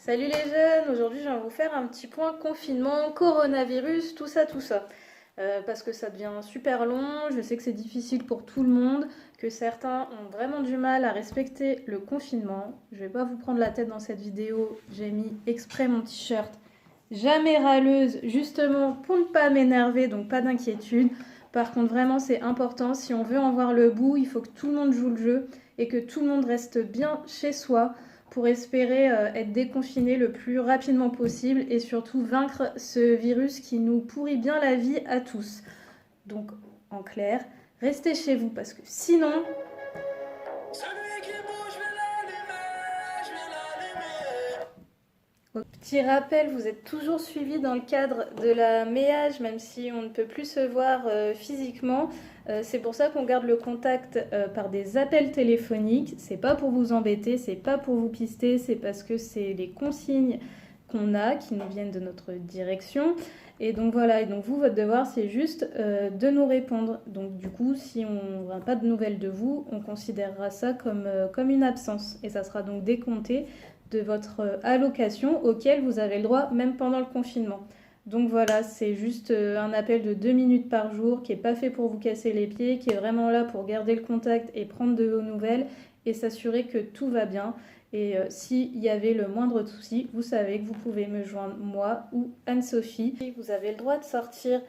Salut les jeunes, aujourd'hui je viens vous faire un petit point confinement, coronavirus, tout ça, tout ça. Parce que ça devient super long, je sais que c'est difficile pour tout le monde, que certains ont vraiment du mal à respecter le confinement. Je vais pas vous prendre la tête dans cette vidéo, j'ai mis exprès mon t-shirt jamais râleuse, justement pour ne pas m'énerver, donc pas d'inquiétude. Par contre, vraiment, c'est important, si on veut en voir le bout, il faut que tout le monde joue le jeu et que tout le monde reste bien chez soi pour espérer être déconfiné le plus rapidement possible et surtout vaincre ce virus qui nous pourrit bien la vie à tous. Donc, en clair, restez chez vous parce que sinon, petit rappel, vous êtes toujours suivis dans le cadre de la méage, même si on ne peut plus se voir physiquement. C'est pour ça qu'on garde le contact par des appels téléphoniques. C'est pas pour vous embêter, c'est pas pour vous pister, c'est parce que c'est les consignes qu'on a, qui nous viennent de notre direction. Et donc voilà, et donc vous, votre devoir, c'est juste de nous répondre. Donc du coup, si on n'a pas de nouvelles de vous, on considérera ça comme une absence. Et ça sera donc décompté de votre allocation auquel vous avez le droit même pendant le confinement. Donc voilà, c'est juste un appel de 2 minutes par jour qui n'est pas fait pour vous casser les pieds, qui est vraiment là pour garder le contact et prendre de vos nouvelles et s'assurer que tout va bien. Et s'il y avait le moindre souci, vous savez que vous pouvez me joindre moi ou Anne-Sophie. Vous avez le droit de sortir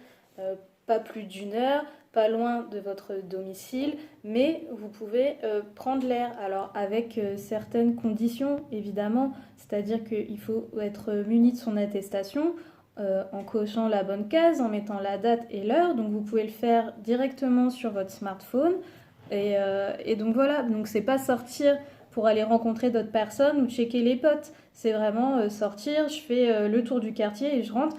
pas plus d'une heure, pas loin de votre domicile, mais vous pouvez prendre l'air. Alors avec certaines conditions, évidemment, c'est-à-dire qu'il faut être muni de son attestation en cochant la bonne case, en mettant la date et l'heure. Donc vous pouvez le faire directement sur votre smartphone. Et donc voilà, donc c'est pas sortir pour aller rencontrer d'autres personnes ou checker les potes. C'est vraiment sortir, je fais le tour du quartier et je rentre.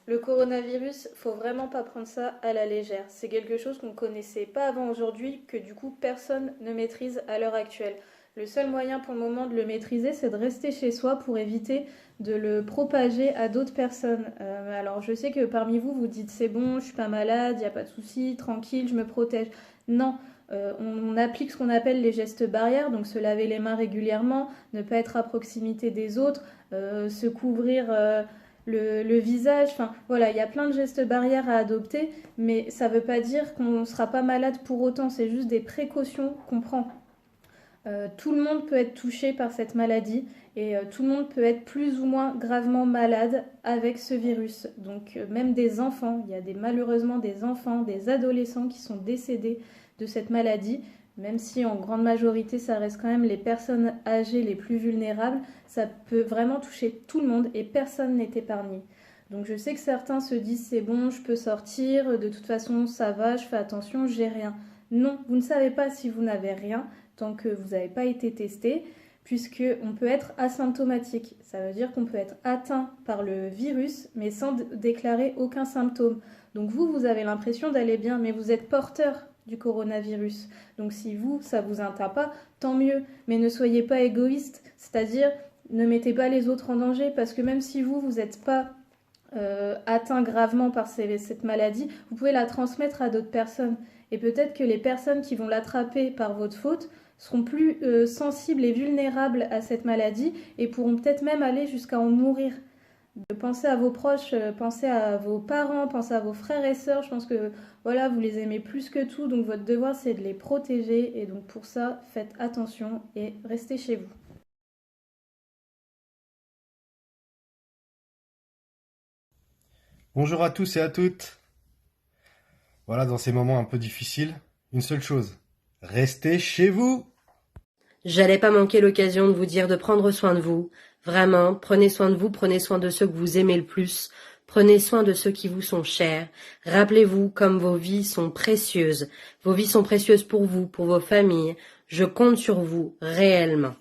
Le coronavirus, faut vraiment pas prendre ça à la légère. C'est quelque chose qu'on ne connaissait pas avant aujourd'hui, que du coup personne ne maîtrise à l'heure actuelle. Le seul moyen pour le moment de le maîtriser, c'est de rester chez soi pour éviter de le propager à d'autres personnes. Alors je sais que parmi vous, vous dites c'est bon, je suis pas malade, il n'y a pas de souci, tranquille, je me protège. Non, on applique ce qu'on appelle les gestes barrières, donc se laver les mains régulièrement, ne pas être à proximité des autres, se couvrir le visage, enfin voilà, il y a plein de gestes barrières à adopter, mais ça ne veut pas dire qu'on ne sera pas malade pour autant, c'est juste des précautions qu'on prend. Tout le monde peut être touché par cette maladie et tout le monde peut être plus ou moins gravement malade avec ce virus. Donc même des enfants, il y a malheureusement des enfants, des adolescents qui sont décédés de cette maladie, même si en grande majorité ça reste quand même les personnes âgées les plus vulnérables, ça peut vraiment toucher tout le monde et personne n'est épargné. Donc je sais que certains se disent c'est bon, je peux sortir, de toute façon ça va, je fais attention, j'ai rien. Non, vous ne savez pas si vous n'avez rien tant que vous n'avez pas été testé, puisqu'on peut être asymptomatique. Ça veut dire qu'on peut être atteint par le virus, mais sans déclarer aucun symptôme. Donc vous avez l'impression d'aller bien, mais vous êtes porteur du coronavirus. Donc si vous, ça vous atteint pas, tant mieux. Mais ne soyez pas égoïste, c'est-à-dire ne mettez pas les autres en danger, parce que même si vous n'êtes pas atteint gravement par cette maladie, vous pouvez la transmettre à d'autres personnes. Et peut-être que les personnes qui vont l'attraper par votre faute seront plus sensibles et vulnérables à cette maladie et pourront peut-être même aller jusqu'à en mourir. Pensez à vos proches, pensez à vos parents, pensez à vos frères et sœurs. Je pense que voilà, vous les aimez plus que tout, donc votre devoir c'est de les protéger. Et donc pour ça, faites attention et restez chez vous. Bonjour à tous et à toutes. Voilà, dans ces moments un peu difficiles, une seule chose, restez chez vous. J'allais pas manquer l'occasion de vous dire de prendre soin de vous. Vraiment, prenez soin de vous, prenez soin de ceux que vous aimez le plus. Prenez soin de ceux qui vous sont chers. Rappelez-vous comme vos vies sont précieuses. Vos vies sont précieuses pour vous, pour vos familles. Je compte sur vous, réellement.